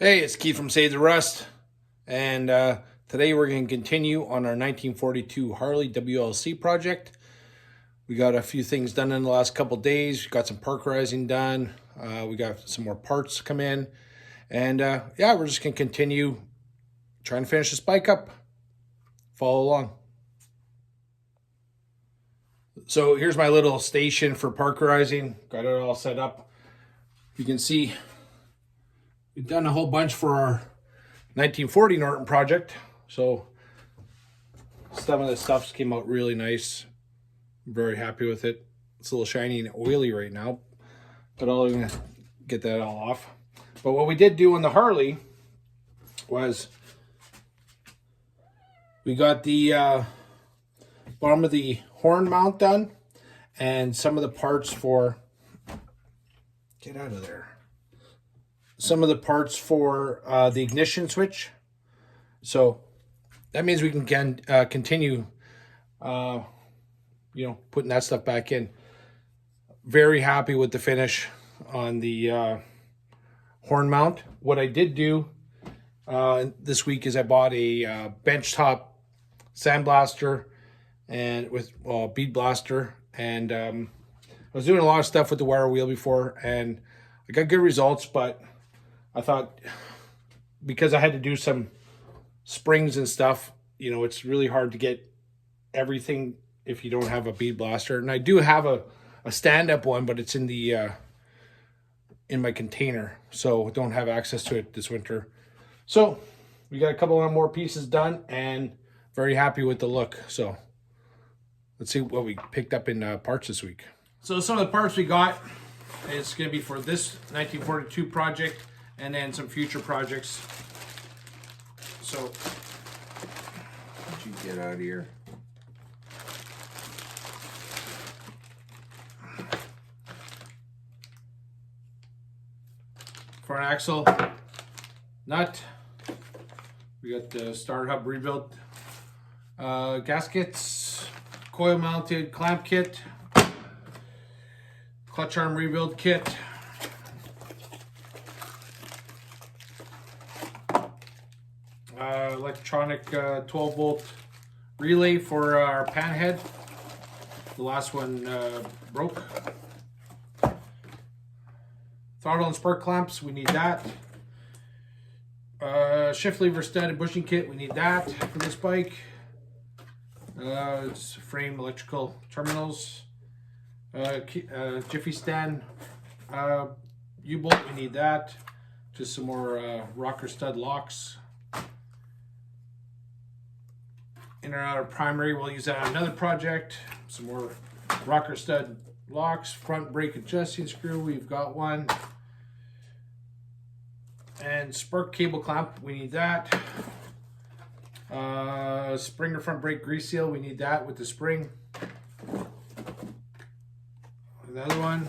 Hey, it's Keith from Save the Rust, and today we're going to continue on our 1942 Harley WLC project. We got a few things done in the last couple days. We got some parkerizing done. We got some more parts come in, and yeah, we're just going to continue trying to finish this bike up. Follow along. So here's my little station for parkerizing. Got it all set up. You can see we've done a whole bunch for our 1940 Norton project. So some of the stuff's came out really nice. I'm very happy with it. It's a little shiny and oily right now, but I'm gonna get that all off. But what we did do on the Harley was we got the bottom of the horn mount done and some of the parts for, get out of there, some of the parts for the ignition switch. So that means we can continue, putting that stuff back in. Very happy with the finish on the horn mount. What I did do this week is I bought a benchtop sandblaster and with bead blaster, and I was doing a lot of stuff with the wire wheel before, and I got good results, but I thought because I had to do some springs and stuff, it's really hard to get everything if you don't have a bead blaster. And I do have a stand-up one, but it's in the in my container, so I don't have access to it this winter. So we got a couple of more pieces done and very happy with the look. So let's see what we picked up in parts this week. So some of the parts we got, it's going to be for this 1942 project and then some future projects. So, what you get out of here? Front axle nut. We got the starter hub rebuilt gaskets, coil mounted clamp kit, clutch arm rebuild kit, electronic 12 volt relay for our pan head. The last one broke. Throttle and spark clamps, we need that. Shift lever stud and bushing kit, we need that for this bike. It's frame electrical terminals. Jiffy stand U-bolt, we need that. Just some more rocker stud locks. In and out of primary, we'll use that on another project. Some more rocker stud locks, front brake adjusting screw, we've got one. And spark cable clamp, we need that. Springer front brake grease seal, we need that with the spring. Another one.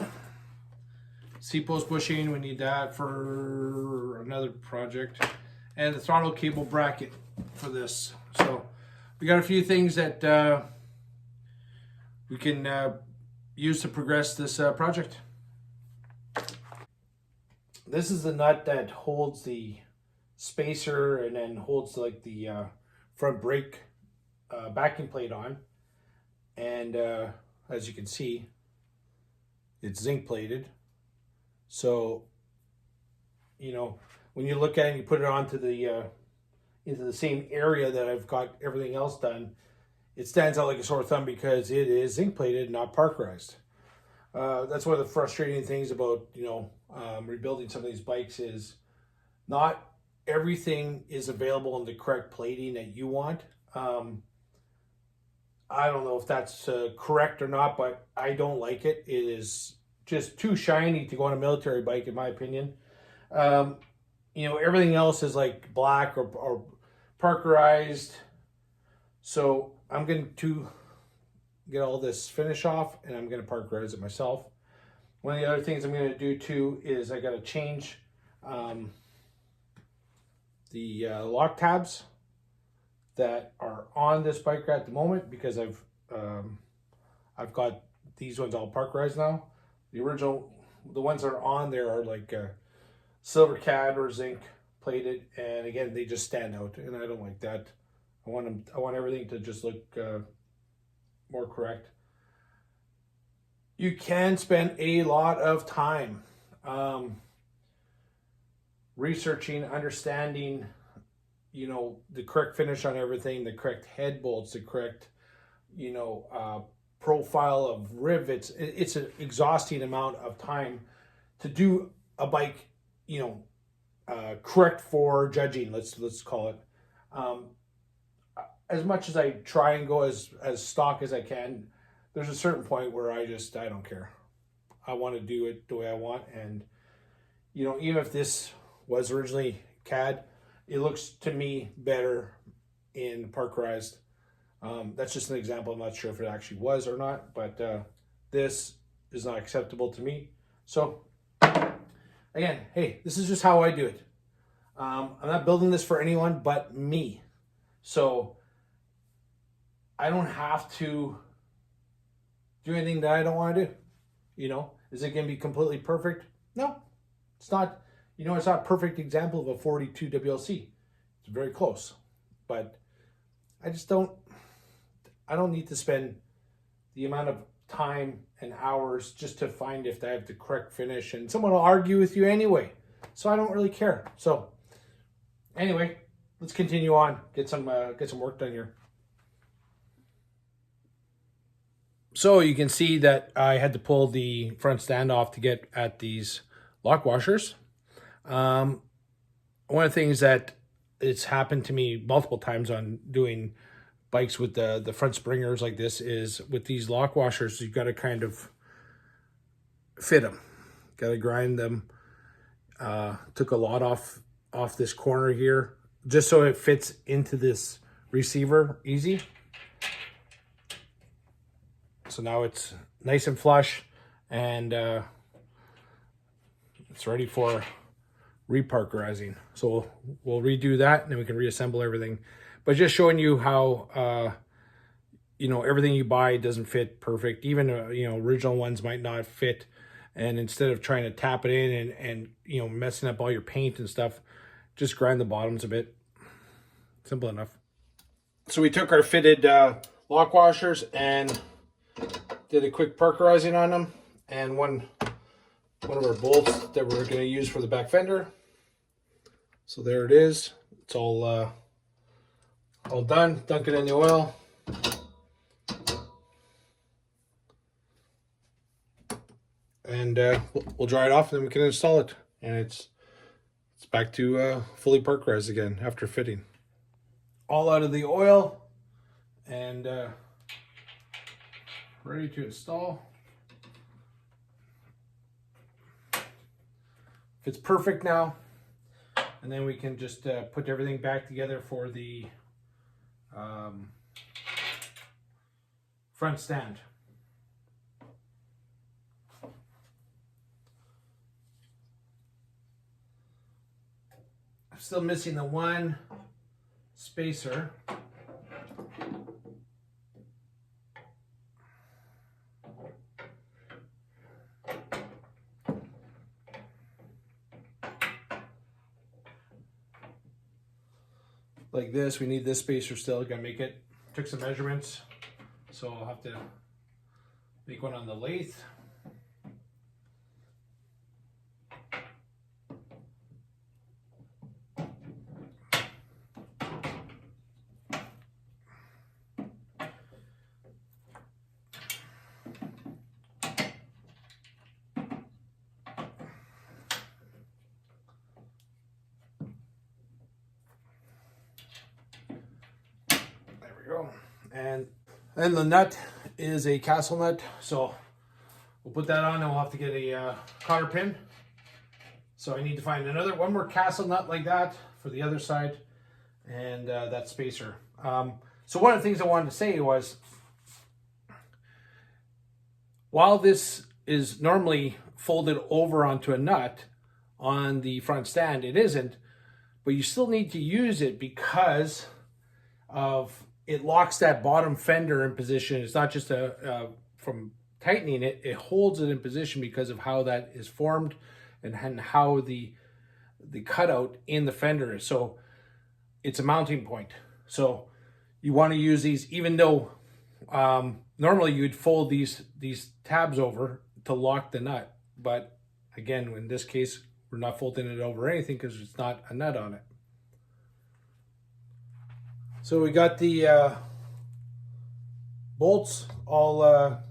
C-post bushing, we need that for another project. And the throttle cable bracket for this. So we got a few things that we can use to progress this project. This is the nut that holds the spacer and then holds like the front brake backing plate on. And as you can see, it's zinc plated. So, when you look at it and you put it onto the into the same area that I've got everything else done, it stands out like a sore thumb because it is zinc plated, not parkerized. That's one of the frustrating things about rebuilding some of these bikes is not everything is available in the correct plating that you want. I don't know if that's correct or not, but I don't like it. It is just too shiny to go on a military bike, in my opinion. Everything else is like black or parkerized. So I'm going to get all this finish off and I'm going to parkerize it myself. One of the other things I'm going to do too is I got to change the lock tabs that are on this bike at the moment because I've got these ones all parkerized now. The ones that are on there are like silver cad or zinc plated, and again, they just stand out, and I don't like that. I want everything to just look more correct. You can spend a lot of time researching, understanding, you know, the correct finish on everything, the correct head bolts, the correct, you know, profile of rivets. It's an exhausting amount of time to do a bike, you know, correct for judging. Let's call it. As much as I try and go as stock as I can, there's a certain point where I don't care. I want to do it the way I want, and you know, even if this was originally CAD, it looks to me better in Parkerized. That's just an example. I'm not sure if it actually was or not, but this is not acceptable to me. So again, hey, this is just how I do it. I'm not building this for anyone but me. So I don't have to do anything that I don't want to do. You know, is it going to be completely perfect? No, it's not. You know, it's not a perfect example of a 42 WLC. It's very close, but I don't need to spend the amount of time and hours just to find if I have the correct finish, and someone will argue with you anyway. So I don't really care. So anyway, let's continue on. Get some work done here. So you can see that I had to pull the front stand off to get at these lock washers. One of the things that it's happened to me multiple times on doing bikes with the front springers like this is with these lock washers, you've got to kind of fit them. Got to grind them. Took a lot off this corner here just so it fits into this receiver easy. So now it's nice and flush, and it's ready for reparkerizing. So we'll redo that, and then we can reassemble everything. But just showing you how, you know, everything you buy doesn't fit perfect. Even, you know, original ones might not fit. And instead of trying to tap it in and, you know, messing up all your paint and stuff, just grind the bottoms a bit. Simple enough. So we took our fitted lock washers and did a quick parkerizing on them, and one of our bolts that we're going to use for the back fender. So there it is. It's all done. Dunk it in the oil. And we'll dry it off, and then we can install it. And it's back to fully parkerized again after fitting. All out of the oil and ready to install. It's perfect now, and then we can just put everything back together for the front stand. I'm still missing the one spacer. Like this, we need this spacer still. Gotta make it. Took some measurements, so I'll have to make one on the lathe. Go. And the nut is a castle nut, so we'll put that on, and we'll have to get a cotter pin. So I need to find one more castle nut like that for the other side, and that spacer. So one of the things I wanted to say was, while this is normally folded over onto a nut on the front stand, it isn't, but you still need to use it because of it locks that bottom fender in position. It's not just from tightening it, it holds it in position because of how that is formed and how the cutout in the fender. So it's a mounting point. So you want to use these, even though normally you'd fold these tabs over to lock the nut. But again, in this case, we're not folding it over anything because it's not a nut on it. So we got the bolts all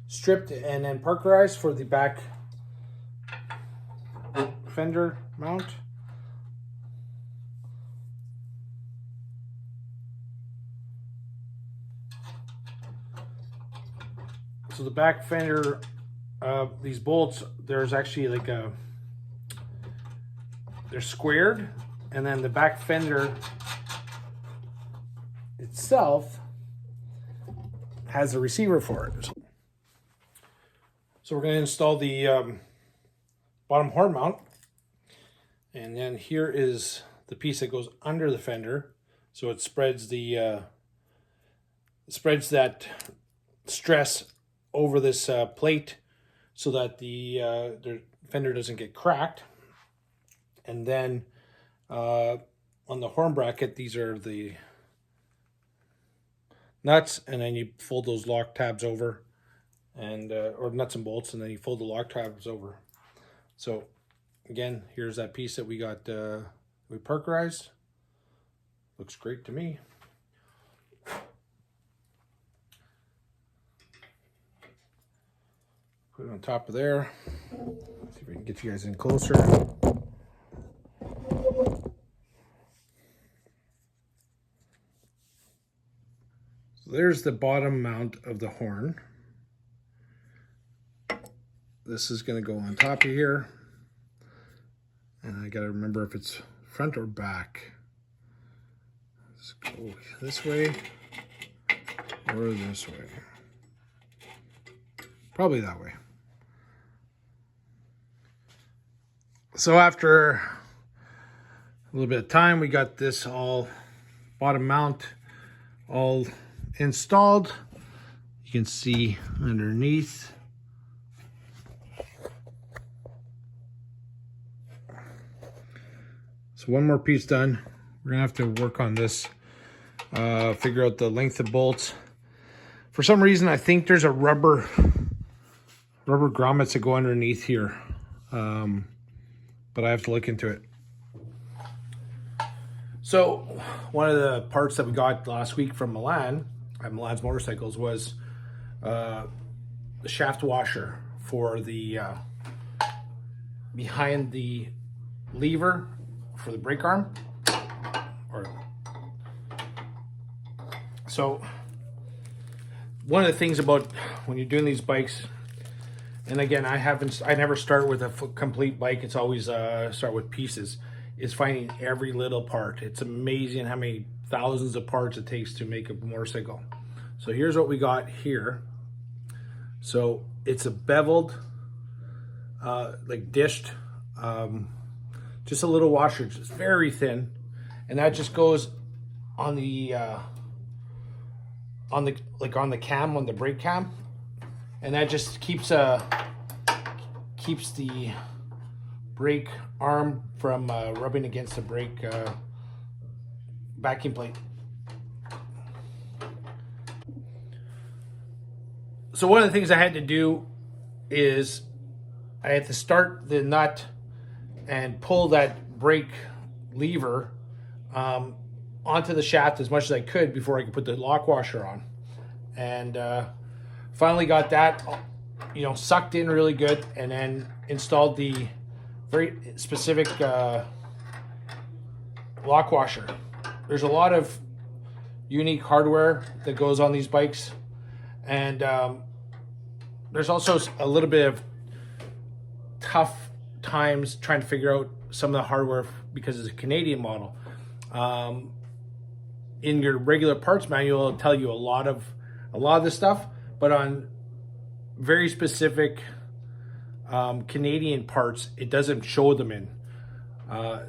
stripped and then parkerized for the back fender mount. So the back fender, these bolts, there's actually like they're squared, and then the back fender itself has a receiver for it. So we're going to install the bottom horn mount, and then here is the piece that goes under the fender, so it spreads the spreads that stress over this plate so that the fender doesn't get cracked. And then on the horn bracket, these are the nuts, and then you fold those lock tabs over, and or nuts and bolts, and then you fold the lock tabs over. So again, here's that piece that we got we parkerized. Looks great to me. Put it on top of there. Let's see if I can get you guys in closer. So there's the bottom mount of the horn. This is going to go on top of here. And I got to remember if it's front or back. Let's go this way or this way. Probably that way. So after a little bit of time, we got this all bottom mount all installed. You can see underneath. So one more piece done. We're gonna have to work on this, figure out the length of bolts. For some reason, I think there's a rubber grommets that go underneath here. But I have to look into it. So one of the parts that we got last week from Milan, at Milan's Motorcycles, was the shaft washer for the behind the lever for the brake arm. So one of the things about when you're doing these bikes, and again, I never start with a complete bike. It's always start with pieces. Is finding every little part. It's amazing how many thousands of parts it takes to make a motorcycle. So here's what we got here. So it's a beveled, like dished, just a little washer, just very thin, and that just goes on the cam, on the brake cam. And that just keeps the brake arm from rubbing against the brake backing plate. So one of the things I had to do is I had to start the nut and pull that brake lever onto the shaft as much as I could before I could put the lock washer on. And finally got that, sucked in really good, and then installed the very specific lock washer. There's a lot of unique hardware that goes on these bikes, and there's also a little bit of tough times trying to figure out some of the hardware because it's a Canadian model. In your regular parts manual, it'll tell you a lot of this stuff, but on very specific Canadian parts, it doesn't show them in.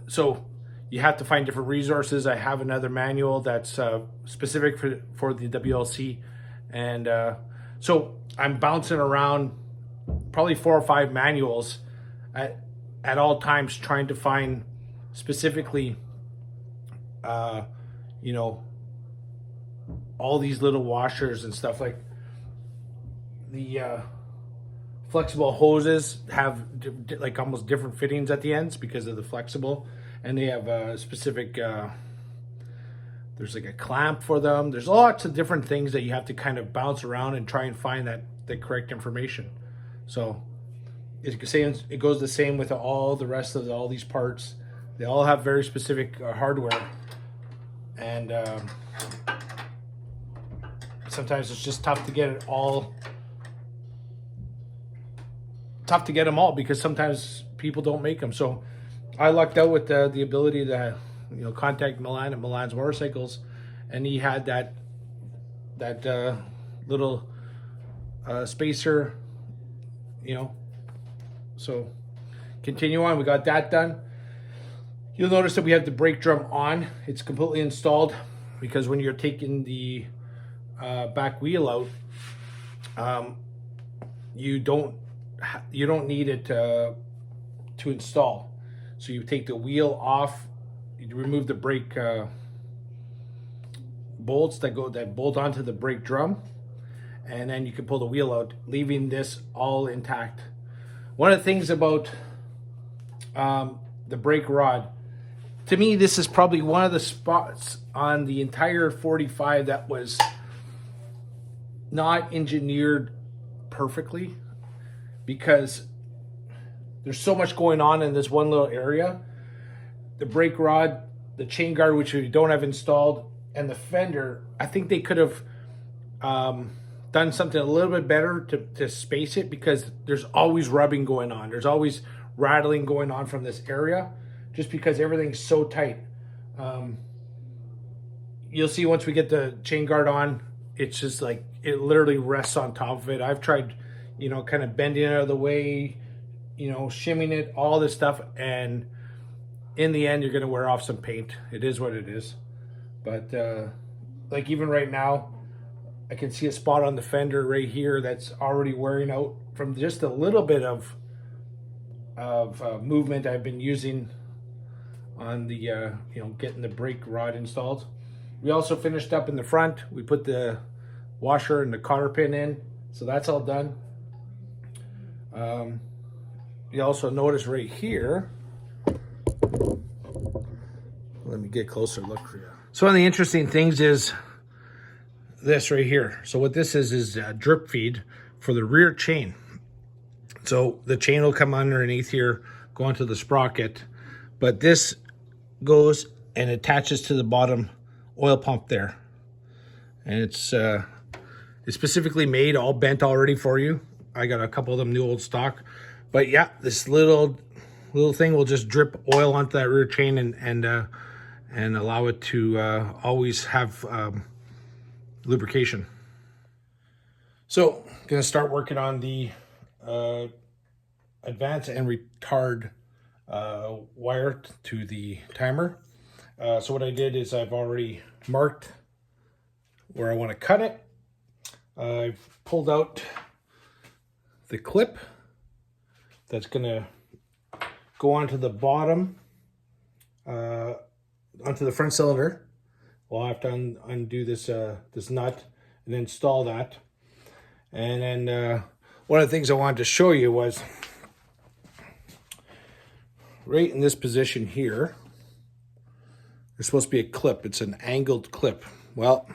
So you have to find different resources. I have another manual that's specific for the WLC, and so I'm bouncing around probably 4 or 5 manuals at all times trying to find specifically, you know, all these little washers and stuff. Like the flexible hoses have like almost different fittings at the ends because of the flexible, and they have a specific there's like a clamp for them. There's lots of different things that you have to kind of bounce around and try and find the correct information. So it goes the same with all the rest of all these parts. They all have very specific hardware, and sometimes it's just tough to get it all. Tough to get them all because sometimes people don't make them. So I lucked out with the ability to, you know, contact Milan at Milan's Motorcycles, and he had that little spacer, you know. So continue on. We got that done. You'll notice that we have the brake drum on. It's completely installed because when you're taking the back wheel out, you don't need it to install. So you take the wheel off, you remove the brake bolts that bolt onto the brake drum, and then you can pull the wheel out, leaving this all intact. One of the things about the brake rod, to me, this is probably one of the spots on the entire 45 that was not engineered perfectly, because there's so much going on in this one little area. The brake rod, the chain guard, which we don't have installed, and the fender, I think they could have done something a little bit better to space it, because there's always rubbing going on. There's always rattling going on from this area, just because everything's so tight. You'll see once we get the chain guard on, it's just like, it literally rests on top of it. I've tried, you know, kind of bending it out of the way, you know, shimming it, all this stuff, and in the end, you're going to wear off some paint. It is what it is. But like even right now, I can see a spot on the fender right here that's already wearing out from just a little bit of movement I've been using on the you know, getting the brake rod installed. We also finished up in the front. We put the washer and the cotter pin in, so that's all done. You also notice right here, let me get a closer look for you. So one of the interesting things is this right here. So what this is a drip feed for the rear chain. So the chain will come underneath here, go onto the sprocket, but this goes and attaches to the bottom oil pump there. And it's specifically made, all bent already for you. I got a couple of them new old stock. But yeah, this little thing will just drip oil onto that rear chain and allow it to always have lubrication. So, gonna start working on the advance and retard wire to the timer. So what I did is I've already marked where I want to cut it. I've pulled out the clip that's gonna go onto the bottom, onto the front cylinder. We'll have to undo this this nut and install that. And then one of the things I wanted to show you was right in this position here, there's supposed to be a clip. It's an angled clip. Well,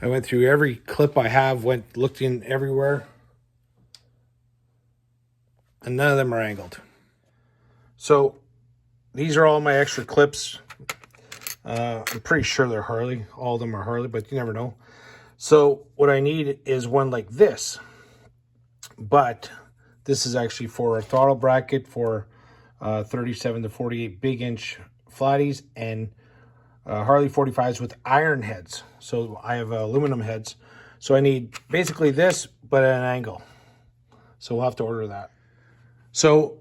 I went through every clip I have, looked in everywhere, and none of them are angled. So these are all my extra clips. I'm pretty sure they're Harley. All of them are Harley, but you never know. So what I need is one like this. But this is actually for a throttle bracket for 37 to 48 big inch flatties and Harley 45s with iron heads. So I have aluminum heads. So I need basically this, but at an angle. So we'll have to order that. So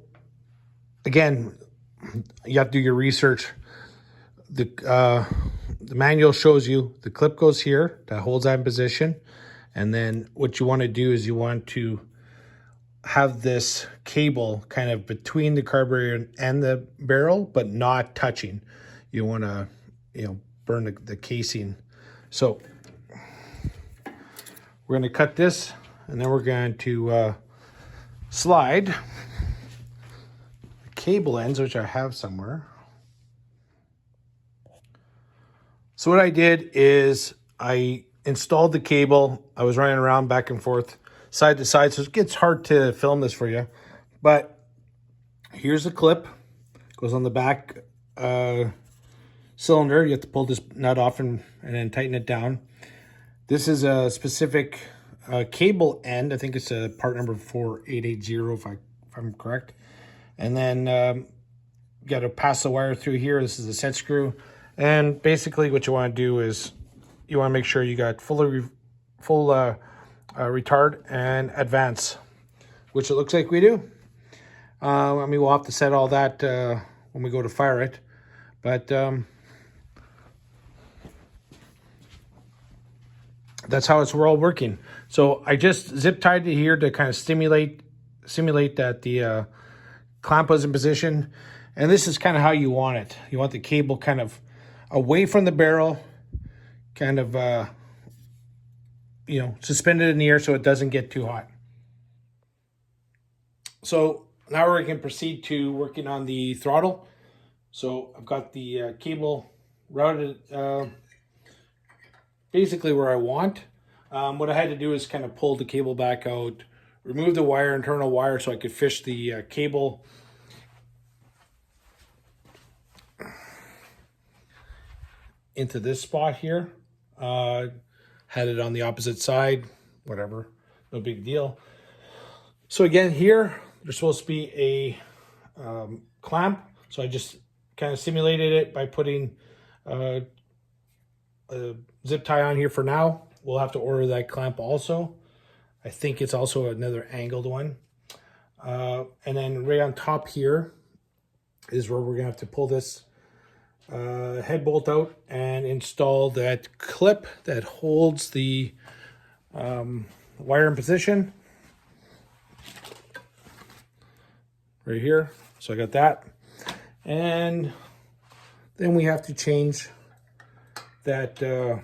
again, you have to do your research. The manual shows you the clip goes here, that holds that in position. And then what you want to do is you want to have this cable kind of between the carburetor and the barrel, but not touching. You want to, burn the casing. So we're going to cut this, and then we're going to slide the cable ends, which I have somewhere. So what I did is I installed the cable. I was running around back and forth, side to side, so it gets hard to film this for you. But here's the clip. It goes on the back cylinder. You have to pull this nut off and then tighten it down. This is a specific cable end. I think it's a part number 4880 if I'm correct. And then you got to pass the wire through here. This is a set screw. And basically what you want to do is you want to make sure you got full retard and advance, which it looks like we do. I mean, we'll have to set all that when we go to fire it. But that's how it's all working. So I just zip tied it here to kind of simulate that the clamp was in position. And this is kind of how you want it. You want the cable kind of away from the barrel, kind of, suspended in the air so it doesn't get too hot. So now we can proceed to working on the throttle. So I've got the cable routed basically where I want. What I had to do is kind of pull the cable back out, remove the wire, internal wire, so I could fish the cable into this spot here. Had it on the opposite side, whatever, no big deal. So again, here there's supposed to be a clamp, so I just kind of simulated it by putting a zip tie on here for now. We'll have to order that clamp also. I think it's also another angled one. And then right on top here is where we're gonna have to pull this head bolt out and install that clip that holds the wire in position right here. So I got that, and then we have to change that the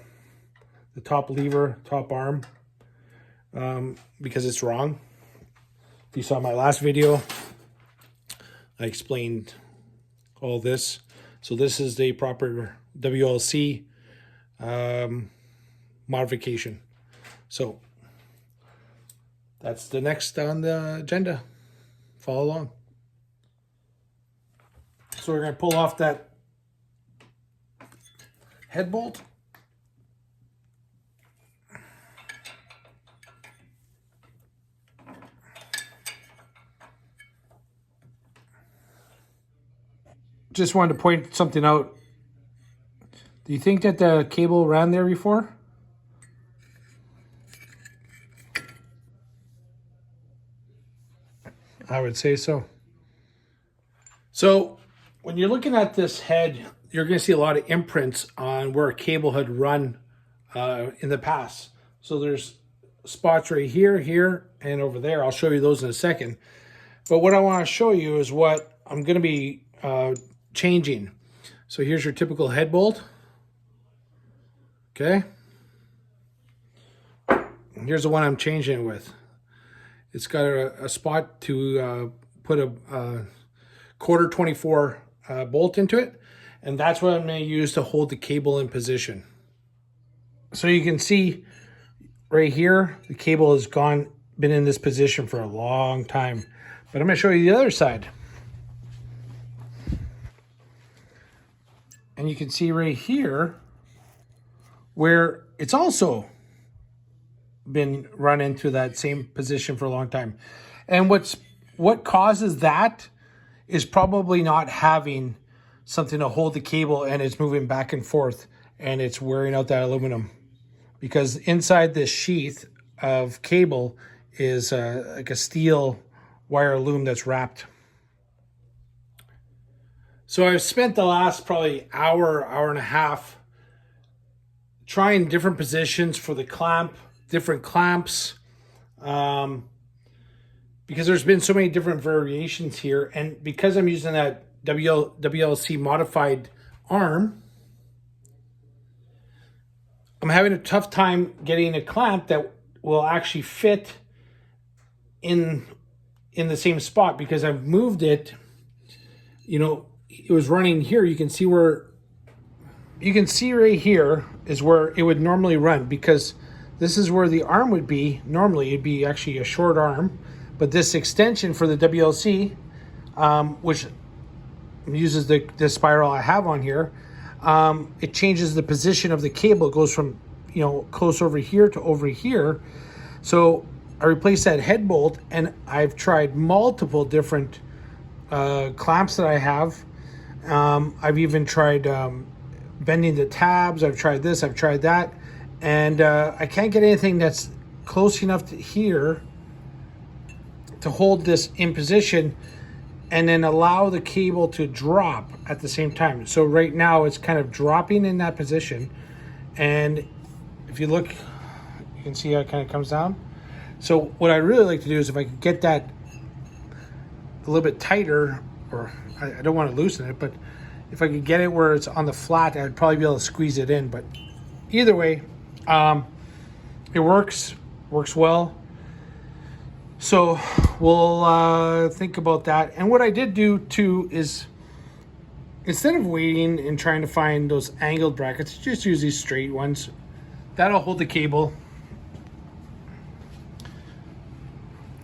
top lever, top arm, because it's wrong. If you saw my last video, I explained all this. So this is the proper WLC modification. So that's the next on the agenda. Follow along. So we're going to pull off that head bolt. Just wanted to point something out. Do you think that the cable ran there before? I would say so. So when you're looking at this head, you're going to see a lot of imprints on where a cable had run in the past. So there's spots right here, here, and over there. I'll show you those in a second. But what I want to show you is what I'm going to be changing. So here's your typical head bolt. Okay. And here's the one I'm changing it with. It's got a spot to put a quarter 24 bolt into it. And that's what I'm going to use to hold the cable in position. So you can see right here, the cable has been in this position for a long time. But I'm going to show you the other side. And you can see right here where it's also been run into that same position for a long time. And what causes that is probably not having something to hold the cable, and it's moving back and forth and it's wearing out that aluminum. Because inside this sheath of cable is like a steel wire loom that's wrapped. So I've spent the last probably hour and a half trying different positions for the clamp, different clamps, because there's been so many different variations here, and because I'm using that WLC modified arm, I'm having a tough time getting a clamp that will actually fit in the same spot, because I've moved it. You know, it was running here. You can see where, you can see right here is where it would normally run, because this is where the arm would be. Normally it'd be actually a short arm, but this extension for the WLC, which uses the spiral I have on here, it changes the position of the cable. It goes from, you know, close over here to over here. So I replaced that head bolt, and I've tried multiple different clamps that I have. I've even tried bending the tabs. I've tried this, I've tried that, and I can't get anything that's close enough to here to hold this in position and then allow the cable to drop at the same time. So right now it's kind of dropping in that position, and if you look, you can see how it kind of comes down. So what I really like to do is, if I could get that a little bit tighter, or I don't want to loosen it, but if I could get it where it's on the flat, I'd probably be able to squeeze it in. But either way, it works well. So we'll think about that. And what I did do too is, instead of waiting and trying to find those angled brackets, just use these straight ones. That'll hold the cable.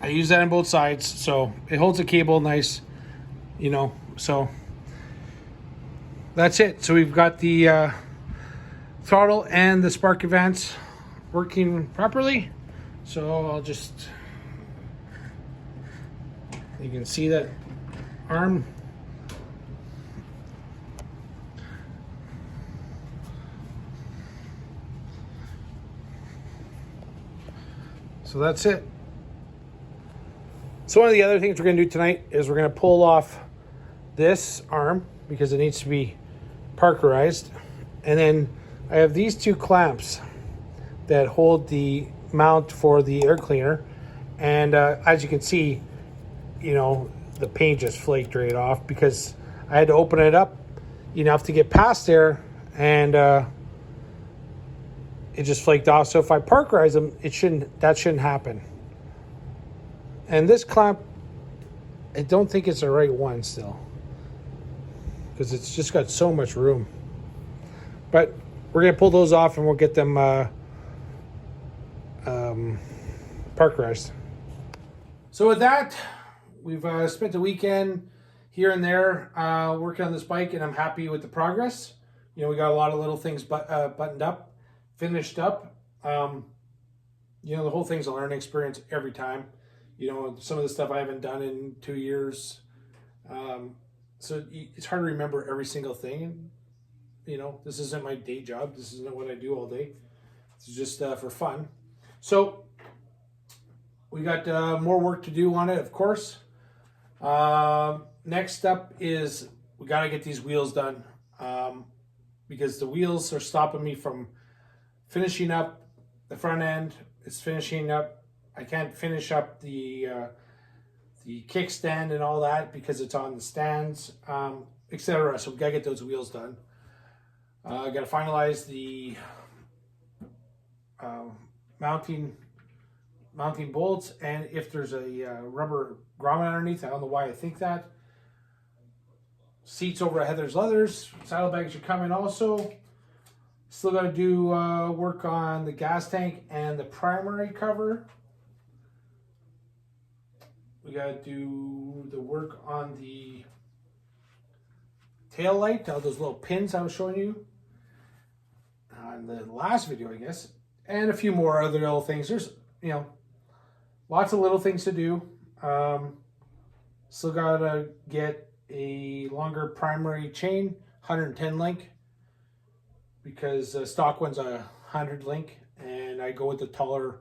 I use that on both sides, so it holds the cable nice, you know. So that's it. So we've got the throttle and the spark advance working properly. So I'll just, you can see that arm. So that's it. So one of the other things we're going to do tonight is we're going to pull off this arm, because it needs to be parkerized. And then I have these two clamps that hold the mount for the air cleaner. And as you can see, you know, the paint just flaked right off, because I had to open it up enough to get past there, and it just flaked off. So if I parkerize them, that shouldn't happen. And this clamp, I don't think it's the right one still, because it's just got so much room. But we're going to pull those off, and we'll get them parkerized. So with that, we've spent the weekend here and there working on this bike, and I'm happy with the progress. You know, we got a lot of little things buttoned up, finished up. You know, the whole thing's a learning experience every time. You know, some of the stuff I haven't done in 2 years. So it's hard to remember every single thing. You know, this isn't my day job. This isn't what I do all day. It's just for fun. So we got more work to do on it, of course. Next up is we got to get these wheels done, because the wheels are stopping me from finishing up the front end. It's finishing up. I can't finish up the kickstand and all that because it's on the stands, etc. So we gotta get those wheels done. I gotta finalize the mounting bolts, and if there's a rubber grommet underneath, I don't know why I think that. Seats over at Heather's Leathers. Saddlebags are coming also. Still got to do work on the gas tank and the primary cover. We got to do the work on the tail light, all those little pins I was showing you on the last video, I guess, and a few more other little things. There's, you know, lots of little things to do. Still got to get a longer primary chain, 110 link, because stock one's a 100 link, and I go with the taller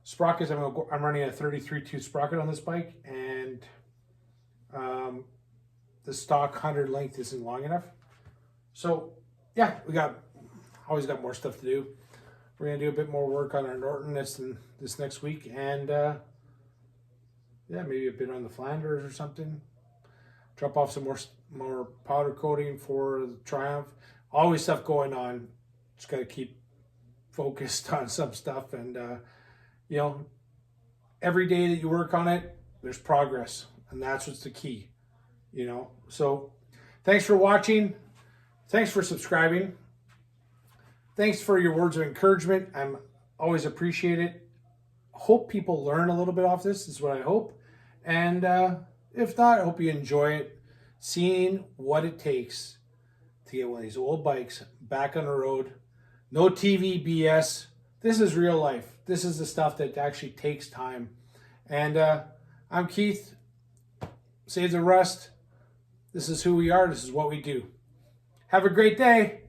sprockets. I'm running a 33.2 sprocket on this bike, and the stock 100 length isn't long enough. So yeah, always got more stuff to do. We're gonna do a bit more work on our Norton this next week, and yeah, maybe a bit on the Flanders or something. Drop off some more powder coating for the Triumph. Always stuff going on. Just got to keep focused on some stuff, and you know, every day that you work on it, there's progress, and that's what's the key. You know, so thanks for watching. Thanks for subscribing. Thanks for your words of encouragement. I'm always appreciate it. Hope people learn a little bit off this is what I hope. And if not, I hope you enjoy it. Seeing what it takes to get one of these old bikes back on the road. No TV BS. This is real life. This is the stuff that actually takes time. And I'm Keith. Save the Rust. This is who we are. This is what we do. Have a great day.